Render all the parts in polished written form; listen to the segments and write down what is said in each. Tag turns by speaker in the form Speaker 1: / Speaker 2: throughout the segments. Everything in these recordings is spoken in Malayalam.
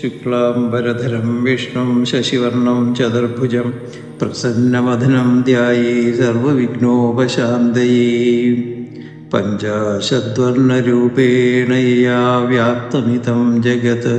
Speaker 1: ശുക്ലാംബരധരം വിഷ്ണും ശശിവർണം ചതുർഭുജം പ്രസന്നവദനം ധ്യായേ സർവവിഘ്നോപശാന്തയേ. പഞ്ചാശദ്വർണ്ണരൂപേണ യാ വ്യാപ്തമിതം ജഗത്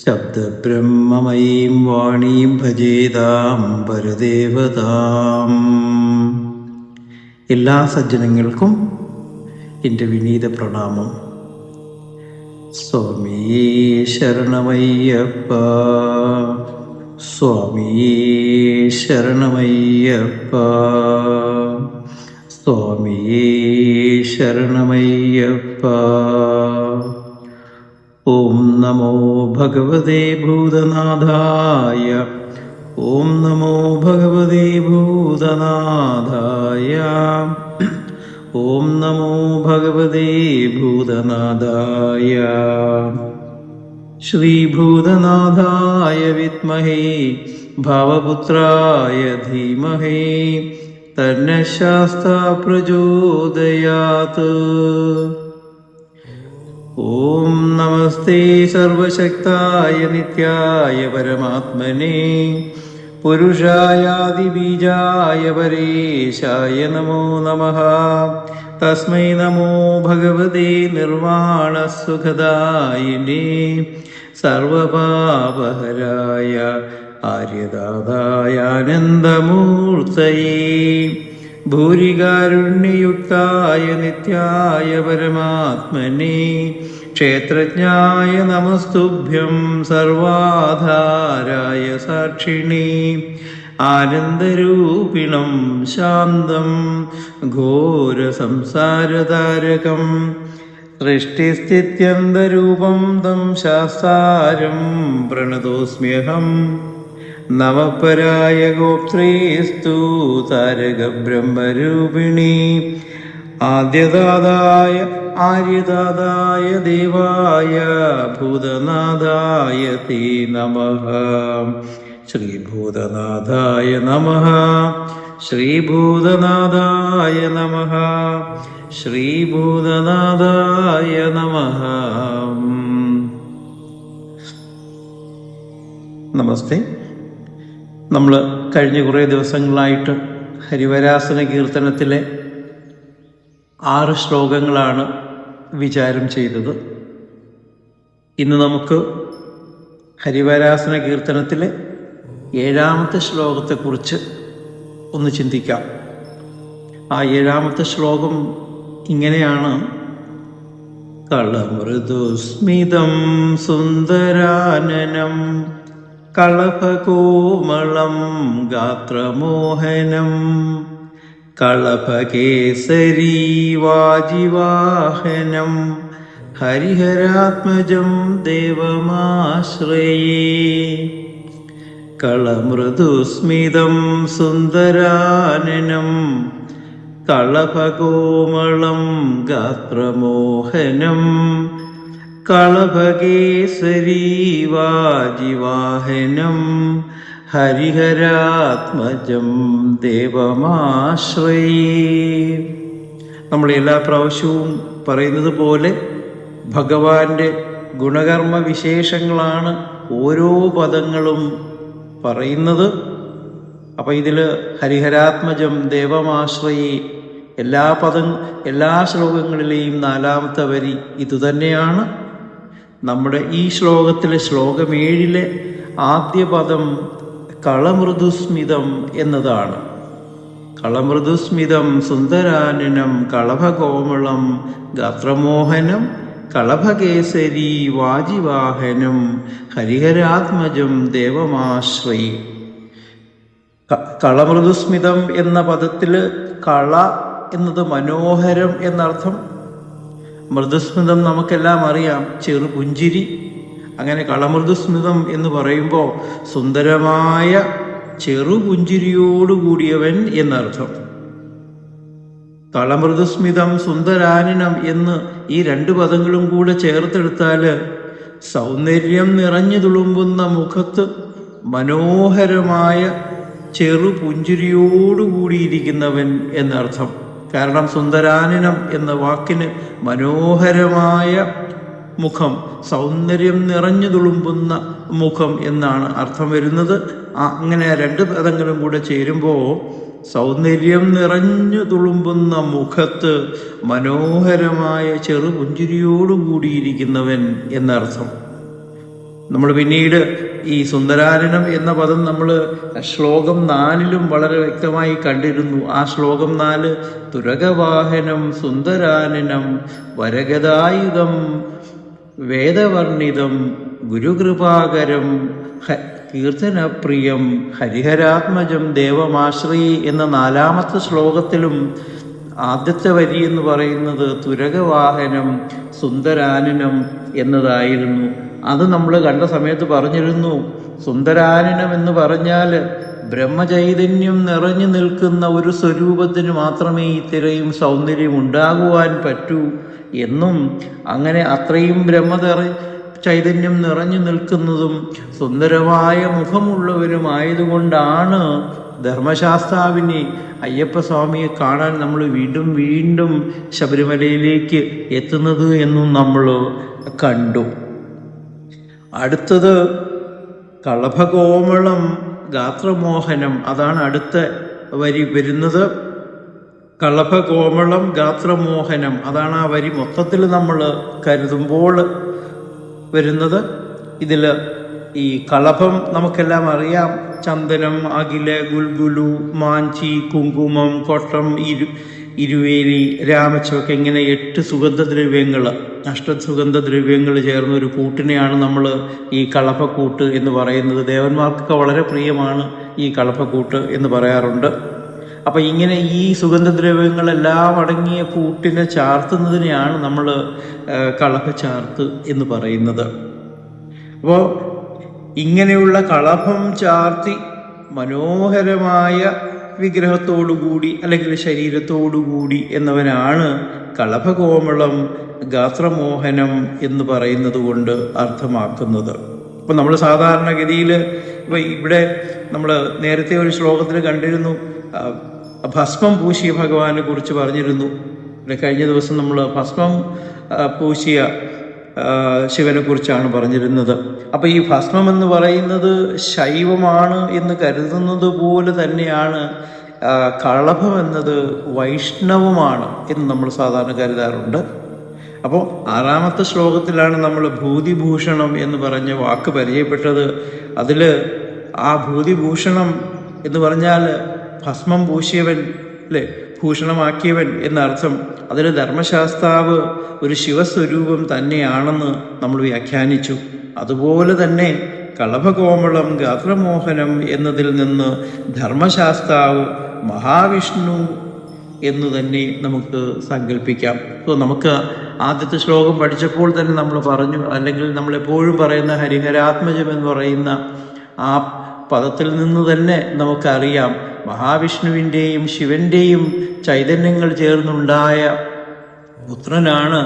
Speaker 1: ശബ്ദബ്രഹ്മമയീം വാണീം ഭജേതാം പരദേവതാം. എല്ലാ സജ്ജനങ്ങൾക്കും എൻ്റെ വിനീത പ്രണാമം. സ്വാമിയേ ശരണമയ്യപ്പ, സ്വാമിയേ ശരണമയ്യപ്പ, സ്വാമിയേ ശരണമയ്യപ്പ. ഓം നമോ ഭഗവതേ ഭൂതനാഥായ, ഓം നമോ ഭഗവതേ ഭൂതനാഥായ, ഓം നമോ ഭഗവതേ ഭൂതനാഥായ. ശ്രീഭൂതനാഥായ വിദ്മഹേ ഭാവപുത്രായ ധീമഹി തന്നഃ ശാസ്താ പ്രചോദയാത്. ഓം നമസ്തേ സർവശക്തായ നിത്യായ പരമാത്മനെ പുരുഷായാദിബീജായ പരേശായ നമോ നമഃ. തസ്മൈ നമോ ഭഗവതേ നിർവാണസുഖദായിനേ സർവപാപഹരായ ആര്യദാതായ ആനന്ദമൂർത്തയേ ഭൂരികാരുണ്യയുക്തായ നിത്യായ പരമാത്മനെ ക്ഷേത്രജ്ഞായ നമസ്തുഭ്യം സർവാധാരായ സാക്ഷിണേ ആനന്ദരൂപിണം ശാന്തം ഘോരസംസാരതാരകം സൃഷ്ടിസ്ഥിത്യന്തരൂപം തം ശാസ്താരം പ്രണതോസ്മ്യഹം. നവപരായ ഗോപ്ത്രേസ്തു താരകബ്രഹ്മരൂപിണി ആദ്യദാതായ ആര്യദാതായ ദേവായ ഭൂതനാഥായ തേ നമഃ. ശ്രീഭൂതനാഥായ നമഃ, ശ്രീഭൂതനാഥായ നമഃ, ശ്രീഭൂതനാഥായ നമഃ. നമസ്തേ. നമ്മൾ കഴിഞ്ഞ കുറേ ദിവസങ്ങളായിട്ട് ഹരിവരാസന കീർത്തനത്തിലെ 6 ശ്ലോകങ്ങളാണ് വിചാരം ചെയ്തത്. ഇന്ന് നമുക്ക് ഹരിവരാസന കീർത്തനത്തിലെ 7ാമത്തെ ശ്ലോകത്തെക്കുറിച്ച് ഒന്ന് ചിന്തിക്കാം. ആ 7ാമത്തെ ശ്ലോകം ഇങ്ങനെയാണ്: കളമൃദുസ്മിതം സുന്ദരാനനം കളഭകോമളം ഗാത്രമോഹനം കളഭകേസരീ വാജിവാഹനം ഹരിഹരാത്മജം ദേവമാശ്രയേ. കളമൃദുസ്മിതം സുന്ദരാനനം കളഭകോമളം ഗാത്രമോഹനം കളഭകേസരീ വാജിവാഹനം ഹരിഹരാത്മജം ദേവമാശ്രയേ. നമ്മൾ എല്ലാ പ്രാവശ്യവും പറയുന്നത് പോലെ ഭഗവാന്റെ ഗുണകർമ്മ വിശേഷങ്ങളാണ് ഓരോ പദങ്ങളും പറയുന്നത്. അപ്പം ഇതിൽ ഹരിഹരാത്മജം ദേവമാശ്രയേ എല്ലാ ശ്ലോകങ്ങളിലെയും 4ാമത്തെ വരി ഇതുതന്നെയാണ്. നമ്മുടെ ഈ ശ്ലോകത്തിലെ ശ്ലോകം 7 ആദ്യ പദം കളമൃദുസ്മിതം എന്നതാണ്. കളമൃദുസ്മിതം സുന്ദരാനനം കളഭകോമളം ഗാത്രമോഹനം കളഭകേസരി വാജിവാഹനം ഹരിഹരാത്മജം ദേവമാശ്രയേ. കളമൃദുസ്മിതം എന്ന പദത്തിൽ കള എന്നത് മനോഹരം എന്നർത്ഥം. മൃദുസ്മിതം നമുക്കെല്ലാം അറിയാം, ചെറുപുഞ്ചിരി. അങ്ങനെ കളമൃദുസ്മിതം എന്ന് പറയുമ്പോൾ സുന്ദരമായ ചെറുപുഞ്ചിരിയോടുകൂടിയവൻ എന്നർത്ഥം. കളമൃദുസ്മിതം സുന്ദരാനനം എന്ന് ഈ 2 പദങ്ങളും കൂടെ ചേർത്തെടുത്താൽ സൗന്ദര്യം നിറഞ്ഞു തുളുമ്പുന്ന മുഖത്ത് മനോഹരമായ ചെറുപുഞ്ചിരിയോടുകൂടിയിരിക്കുന്നവൻ എന്നർത്ഥം. കാരണം സുന്ദരാനനം എന്ന വാക്കിന് മനോഹരമായ മുഖം, സൗന്ദര്യം നിറഞ്ഞു തുളുമ്പുന്ന മുഖം എന്നാണ് അർത്ഥം വരുന്നത്. അങ്ങനെ രണ്ട് പദങ്ങളും കൂടെ ചേരുമ്പോൾ സൗന്ദര്യം നിറഞ്ഞു തുളുമ്പുന്ന മുഖത്ത് മനോഹരമായ ചെറുപുഞ്ചിരിയോടുകൂടിയിരിക്കുന്നവൻ എന്നർത്ഥം. നമ്മൾ പിന്നീട് ഈ സുന്ദരാനനം എന്ന പദം നമ്മൾ ശ്ലോകം 4 വളരെ വ്യക്തമായി കണ്ടിരുന്നു. ആ ശ്ലോകം 4 തുരകവാഹനം സുന്ദരാനനം വരഗദായുധം വേദവർണിതം ഗുരുകൃപാകരം കീർത്തനപ്രിയം ഹരിഹരാത്മജം ദേവമാശ്രീ എന്ന 4ാമത്തെ ശ്ലോകത്തിലും ആദ്യത്തെ വരി എന്ന് പറയുന്നത് തുരകവാഹനം സുന്ദരാനനം എന്നതായിരുന്നു. അത് നമ്മൾ കണ്ട സമയത്ത് പറഞ്ഞിരുന്നു, സുന്ദരാനനം എന്ന് പറഞ്ഞാൽ ബ്രഹ്മചൈതന്യം നിറഞ്ഞു നിൽക്കുന്ന ഒരു സ്വരൂപത്തിന് മാത്രമേ ഇത്രയും സൗന്ദര്യം ഉണ്ടാകുവാൻ പറ്റൂ എന്നും, അങ്ങനെ അത്രയും ചൈതന്യം നിറഞ്ഞു നിൽക്കുന്നതും സുന്ദരമായ മുഖമുള്ളവരുമായതുകൊണ്ടാണ് ധർമ്മശാസ്താവിനെ അയ്യപ്പസ്വാമിയെ കാണാൻ നമ്മൾ വീണ്ടും വീണ്ടും ശബരിമലയിലേക്ക് എത്തുന്നത് എന്നും നമ്മൾ കണ്ടു. അടുത്തത് കളഭകോമളം ഗാത്രമോഹനം, അതാണ് അടുത്ത വരി വരുന്നത്. കളഭകോമളം ഗാത്രമോഹനം, അതാണ് ആ വരി മൊത്തത്തിൽ നമ്മൾ കരുതുമ്പോൾ വരുന്നത്. ഇതിൽ ഈ കളഭം നമുക്കെല്ലാം അറിയാം, ചന്ദനം, അകില്, ഗുൽഗുലു, മാഞ്ചി, കുങ്കുമം, കൊട്ടം, ഇരുവേലി, രാമച്ചൊക്കെ ഇങ്ങനെ 8 സുഗന്ധദ്രവ്യങ്ങൾ, അഷ്ടസുഗന്ധദ്രവ്യങ്ങൾ ചേർന്ന ഒരു കൂട്ടിനെയാണ് നമ്മൾ ഈ കളഭക്കൂട്ട് എന്ന് പറയുന്നത്. ദേവന്മാർക്കൊക്കെ വളരെ പ്രിയമാണ് ഈ കളഭക്കൂട്ട് എന്ന് പറയാറുണ്ട്. അപ്പം ഇങ്ങനെ ഈ സുഗന്ധദ്രവ്യങ്ങളെല്ലാം അടങ്ങിയ കൂട്ടിനെ ചാർത്തുന്നതിനെയാണ് നമ്മൾ കളഭച്ചാർത്ത് എന്ന് പറയുന്നത്. അപ്പോൾ ഇങ്ങനെയുള്ള കളഭം ചാർത്തി മനോഹരമായ വിഗ്രഹത്തോടുകൂടി അല്ലെങ്കിൽ ശരീരത്തോടുകൂടി എന്നവനാണ് കളഭകോമളം ഗാത്രമോഹനം എന്ന് പറയുന്നത് കൊണ്ട് അർത്ഥമാക്കുന്നത്. അപ്പം നമ്മൾ സാധാരണഗതിയിൽ ഇപ്പം ഇവിടെ നമ്മൾ നേരത്തെ ഒരു ശ്ലോകത്തിൽ കണ്ടിരുന്നു, ഭസ്മം പൂശിയ ഭഗവാനെ കുറിച്ച് പറഞ്ഞിരുന്നു. കഴിഞ്ഞ ദിവസം നമ്മൾ ഭസ്മം പൂശിയ ശിവനെ കുറിച്ചാണ് പറഞ്ഞിരുന്നത്. അപ്പം ഈ ഭസ്മം എന്ന് പറയുന്നത് ശൈവമാണ് എന്ന് കരുതുന്നത് പോലെ തന്നെയാണ് കളഭം എന്നത് വൈഷ്ണവമാണ് എന്ന് നമ്മൾ സാധാരണ കരുതാറുണ്ട്. അപ്പോൾ 6ാമത്തെ ശ്ലോകത്തിലാണ് നമ്മൾ ഭൂതിഭൂഷണം എന്ന് പറഞ്ഞ വാക്ക് പരിചയപ്പെട്ടത്. അതിൽ ആ ഭൂതിഭൂഷണം എന്ന് പറഞ്ഞാൽ ഭസ്മം പൂശിയവൻ അല്ലേ, ഭൂഷണമാക്കിയവൻ എന്നർത്ഥം. അതിൽ ധർമ്മശാസ്താവ് ഒരു ശിവസ്വരൂപം തന്നെയാണെന്ന് നമ്മൾ വ്യാഖ്യാനിച്ചു. അതുപോലെ തന്നെ കളഭകോമളം ഗാത്രമോഹനം എന്നതിൽ നിന്ന് ധർമ്മശാസ്താവ് മഹാവിഷ്ണു എന്നു തന്നെ നമുക്ക് സങ്കല്പിക്കാം. അപ്പോൾ നമുക്ക് ആദ്യത്തെ ശ്ലോകം പഠിച്ചപ്പോൾ തന്നെ നമ്മൾ പറഞ്ഞു, അല്ലെങ്കിൽ നമ്മളെപ്പോഴും പറയുന്ന ഹരിഹരാത്മജം എന്ന് പറയുന്ന ആ പദത്തിൽ നിന്ന് തന്നെ നമുക്കറിയാം മഹാവിഷ്ണുവിൻ്റെയും ശിവൻ്റെയും ചൈതന്യങ്ങൾ ചേർന്നുണ്ടായ പുത്രനാണ്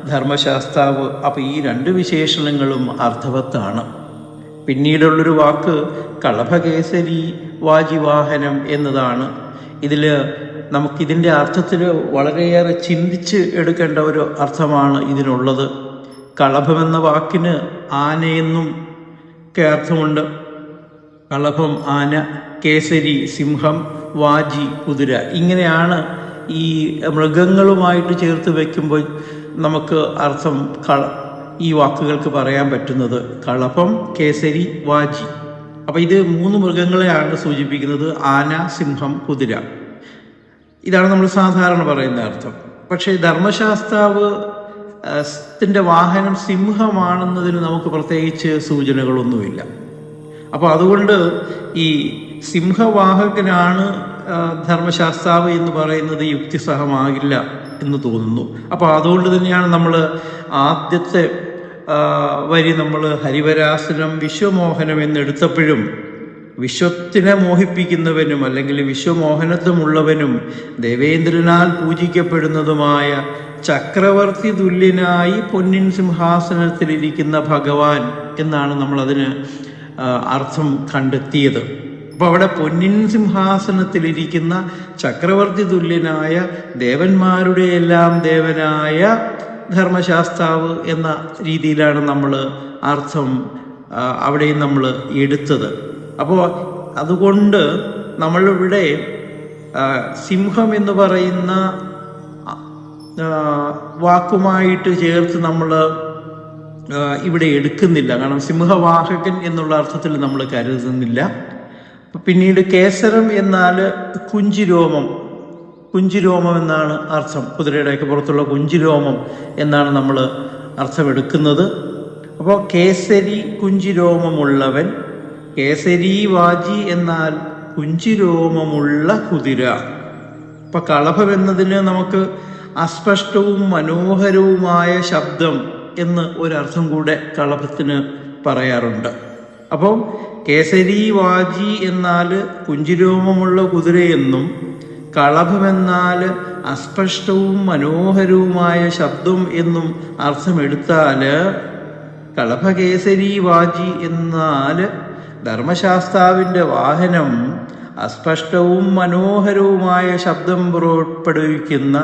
Speaker 1: ധർമ്മശാസ്താവ്. അപ്പോൾ ഈ 2 വിശേഷണങ്ങളും അർത്ഥവത്താണ്. പിന്നീടുള്ളൊരു വാക്ക് കളഭകേസരി വാജിവാഹനം എന്നതാണ്. ഇതിൽ നമുക്കിതിൻ്റെ അർത്ഥത്തിൽ വളരെയേറെ ചിന്തിച്ച് എടുക്കേണ്ട ഒരു അർത്ഥമാണ് ഇതിനുള്ളത്. കളഭമെന്ന വാക്കിന് ആനയെന്നും ഒക്കെ അർത്ഥമുണ്ട്. കളഭം ആന, കേസരി സിംഹം, വാജി കുതിര, ഇങ്ങനെയാണ് ഈ മൃഗങ്ങളുമായിട്ട് ചേർത്ത് വയ്ക്കുമ്പോൾ നമുക്ക് അർത്ഥം ഈ വാക്കുകൾക്ക് പറയാൻ പറ്റുന്നത്. കളഭം, കേസരി, വാജി. അപ്പം ഇത് 3 മൃഗങ്ങളെയാണ് സൂചിപ്പിക്കുന്നത്, ആന, സിംഹം, കുതിര. ഇതാണ് നമ്മൾ സാധാരണ പറയുന്ന അർത്ഥം. പക്ഷേ ധർമ്മശാസ്താവ് ത്തിൻ്റെ വാഹനം സിംഹമാണെന്നതിന് നമുക്ക് പ്രത്യേകിച്ച് സൂചനകളൊന്നുമില്ല. അപ്പോൾ അതുകൊണ്ട് ഈ സിംഹവാഹകനാണ് ധർമ്മശാസ്താവ് എന്ന് പറയുന്നത് യുക്തിസഹമാകില്ല എന്ന് തോന്നുന്നു. അപ്പോൾ അതുകൊണ്ട് തന്നെയാണ് നമ്മൾ ആദ്യത്തെ വരി നമ്മൾ ഹരിവരാസനം വിശ്വമോഹനം എന്നെടുത്തപ്പോഴും വിശ്വത്തിനെ മോഹിപ്പിക്കുന്നവനും അല്ലെങ്കിൽ വിശ്വമോഹനത്വമുള്ളവനും ദേവേന്ദ്രനാൽ പൂജിക്കപ്പെടുന്നതുമായ ചക്രവർത്തി തുല്യനായി പൊന്നിൻ സിംഹാസനത്തിലിരിക്കുന്ന ഭഗവാൻ എന്നാണ് നമ്മളതിന് അർത്ഥം കണ്ടെത്തിയത്. അപ്പോൾ അവിടെ പൊന്നിൻ സിംഹാസനത്തിലിരിക്കുന്ന ചക്രവർത്തി തുല്യനായ ദേവന്മാരുടെ എല്ലാം ദേവനായ ധർമ്മശാസ്താവ് എന്ന രീതിയിലാണ് നമ്മൾ അർത്ഥം അവിടെയും നമ്മൾ എടുത്തത്. അപ്പോൾ അതുകൊണ്ട് നമ്മളിവിടെ സിംഹം എന്ന് പറയുന്ന വാക്കുമായിട്ട് ചേർത്ത് നമ്മൾ ഇവിടെ എടുക്കുന്നില്ല. കാരണം സിംഹവാഹകൻ എന്നുള്ള അർത്ഥത്തിൽ നമ്മൾ കരുതുന്നില്ല. പിന്നീട് കേസരം എന്നാൽ കുഞ്ചിരോമം എന്നാണ് അർത്ഥം. കുതിരയുടെയൊക്കെ പുറത്തുള്ള കുഞ്ചിരോമം എന്നാണ് നമ്മൾ അർത്ഥമെടുക്കുന്നത്. അപ്പോൾ കേസരി കുഞ്ചിരോമമുള്ളവൻ, കേസരി വാജി എന്നാൽ കുഞ്ചിരോമമുള്ള കുതിര. ഇപ്പം കളഭം എന്നതിന് നമുക്ക് അസ്പഷ്ടവും മനോഹരവുമായ ശബ്ദം എന്ന് ഒരർത്ഥം കൂടെ കളഭത്തിന് പറയാറുണ്ട്. അപ്പോൾ കേസരി വാജി എന്നാൽ കുഞ്ചിരോമമുള്ള കുതിരയെന്നും കളഭമെന്നാൽ അസ്പഷ്ടവും മനോഹരവുമായ ശബ്ദം എന്നും അർത്ഥമെടുത്താൽ കളഭകേസരി വാജി എന്നാൽ ധർമ്മശാസ്താവിൻ്റെ വാഹനം അസ്പഷ്ടവും മനോഹരവുമായ ശബ്ദം പുറപ്പെടുവിക്കുന്ന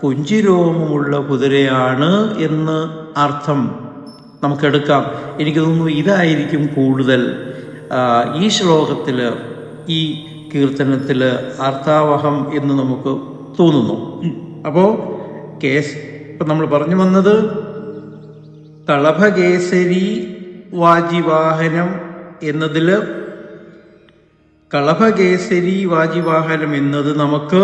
Speaker 1: കുഞ്ചിരോമമുള്ള കുതിരയാണ് എന്ന് അർത്ഥം നമുക്കെടുക്കാം. എനിക്ക് തോന്നുന്നു ഇതായിരിക്കും കൂടുതൽ ഈ ശ്ലോകത്തിൽ, ഈ കീർത്തനത്തിൽ അർത്ഥാവഹം എന്ന് നമുക്ക് തോന്നുന്നു. അപ്പോൾ ഇപ്പം നമ്മൾ പറഞ്ഞു വന്നത് കളഭകേസരി വാജിവാഹനം എന്നതിൽ കളഭകേസരി വാജിവാഹനം എന്നത് നമുക്ക്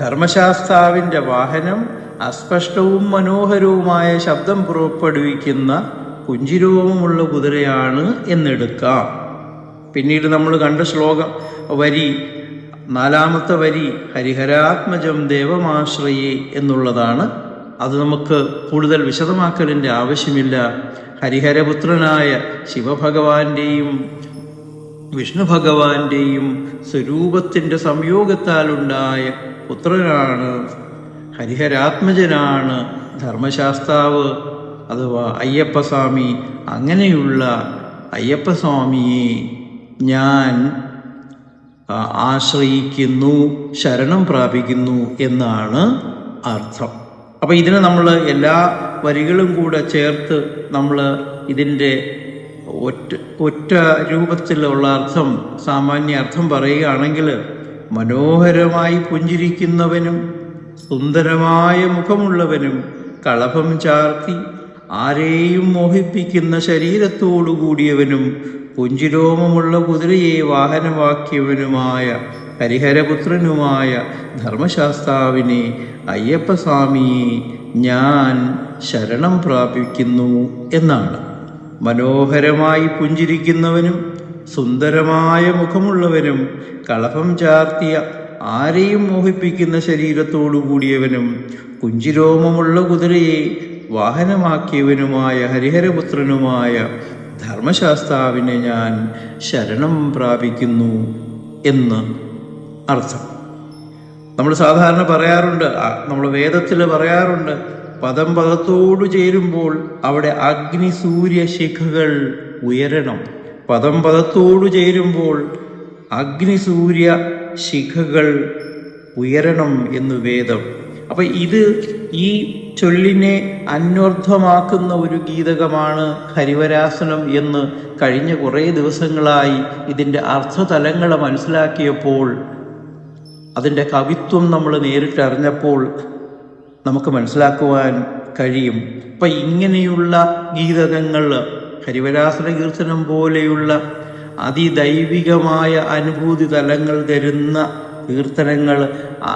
Speaker 1: ധർമ്മശാസ്താവിൻ്റെ വാഹനം അസ്പഷ്ടവും മനോഹരവുമായ ശബ്ദം പുറപ്പെടുവിക്കുന്ന കുഞ്ചിരോമമുള്ള കുതിരയാണ് എന്നെടുക്കാം. പിന്നീട് നമ്മൾ കണ്ട വരി 4-ാമത്തെ വരി ഹരിഹരാത്മജം ദേവമാശ്രയേ എന്നുള്ളതാണ്. അത് നമുക്ക് കൂടുതൽ വിശദമാക്കലിൻ്റെ ആവശ്യമില്ല. ഹരിഹരപുത്രനായ ശിവഭഗവാന്റെയും വിഷ്ണു ഭഗവാന്റെയും സ്വരൂപത്തിൻ്റെ സംയോഗത്താലുണ്ടായ പുത്രനാണ്, ഹരിഹരാത്മജനാണ് ധർമ്മശാസ്താവ് അഥവാ അയ്യപ്പസ്വാമി. അങ്ങനെയുള്ള അയ്യപ്പസ്വാമിയെ ഞാൻ ആശ്രയിക്കുന്നു, ശരണം പ്രാപിക്കുന്നു എന്നാണ് അർത്ഥം. അപ്പം ഇതിന് നമ്മൾ എല്ലാ വരികളും കൂടെ ചേർത്ത് നമ്മൾ ഇതിൻ്റെ ഒറ്റ രൂപത്തിലുള്ള അർത്ഥം, സാമാന്യ അർത്ഥം പറയുകയാണെങ്കിൽ, മനോഹരമായി പുഞ്ചിരിക്കുന്നവനും സുന്ദരമായ മുഖമുള്ളവനും കളഭം ചാർത്തി ആരെയും മോഹിപ്പിക്കുന്ന ശരീരത്തോടു കൂടിയവനും പുഞ്ചിരോമമുള്ള കുതിരയെ വാഹനമാക്കിയവനുമായ ഹരിഹരപുത്രനുമായ ധർമ്മശാസ്താവിനെ അയ്യപ്പസ്വാമിയെ ഞാൻ ശരണം പ്രാപിക്കുന്നു എന്നാണ്. മനോഹരമായി പുഞ്ചിരിക്കുന്നവനും സുന്ദരമായ മുഖമുള്ളവനും കളഭം ചാർത്തിയ ആരെയും മോഹിപ്പിക്കുന്ന ശരീരത്തോടു കൂടിയവനും കുഞ്ചിരോമമുള്ള കുതിരയെ വാഹനമാക്കിയവനുമായ ഹരിഹരപുത്രനുമായ ധർമ്മശാസ്താവിനെ ഞാൻ ശരണം പ്രാപിക്കുന്നു എന്ന് അർത്ഥം. നമ്മൾ സാധാരണ പറയാറുണ്ട്, നമ്മൾ വേദത്തിൽ പറയാറുണ്ട്, പദത്തോടു ചേരുമ്പോൾ അവിടെ അഗ്നിസൂര്യ ശിഖകൾ ഉയരണം. പദത്തോടു ചേരുമ്പോൾ അഗ്നിസൂര്യ ശിഖകൾ ഉയരണം എന്ന് വേദം. അപ്പം ഇത് ഈ ചൊല്ലിനെ അന്വർത്ഥമാക്കുന്ന ഒരു ഗീതകമാണ് ഹരിവരാസനം എന്ന് കഴിഞ്ഞ കുറേ ദിവസങ്ങളായി ഇതിൻ്റെ അർത്ഥതലങ്ങൾ മനസ്സിലാക്കിയപ്പോൾ, അതിൻ്റെ കവിത്വം നമ്മൾ നേരിട്ടറിഞ്ഞപ്പോൾ നമുക്ക് മനസ്സിലാക്കുവാൻ കഴിയും. അപ്പം ഇങ്ങനെയുള്ള ഗീതകങ്ങൾ, ഹരിവരാസന കീർത്തനം പോലെയുള്ള അതിദൈവികമായ അനുഭൂതി തലങ്ങൾ തരുന്ന കീർത്തനങ്ങൾ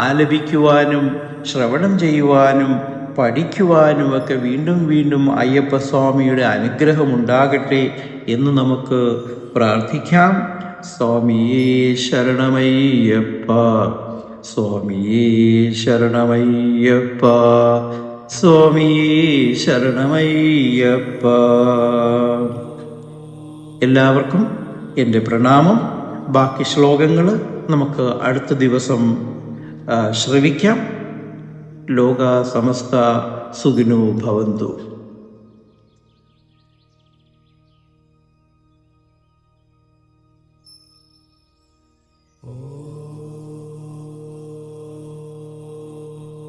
Speaker 1: ആലപിക്കുവാനും ശ്രവണം ചെയ്യുവാനും പഠിക്കുവാനുമൊക്കെ വീണ്ടും വീണ്ടും അയ്യപ്പസ്വാമിയുടെ അനുഗ്രഹമുണ്ടാകട്ടെ എന്ന് നമുക്ക് പ്രാർത്ഥിക്കാം. സ്വാമിയേ ശരണമയ്യപ്പ, സ്വാമിയേ ശരണമയ്യപ്പ, സ്വാമിയേ ശരണമയ്യപ്പ. എല്ലാവർക്കും എൻ്റെ പ്രണാമം. ബാക്കി ശ്ലോകങ്ങൾ നമുക്ക് അടുത്ത ദിവസം ശ്രവിക്കാം. ലോക സമസ്ത സുഖിനോ ഭവന്തു.
Speaker 2: Oh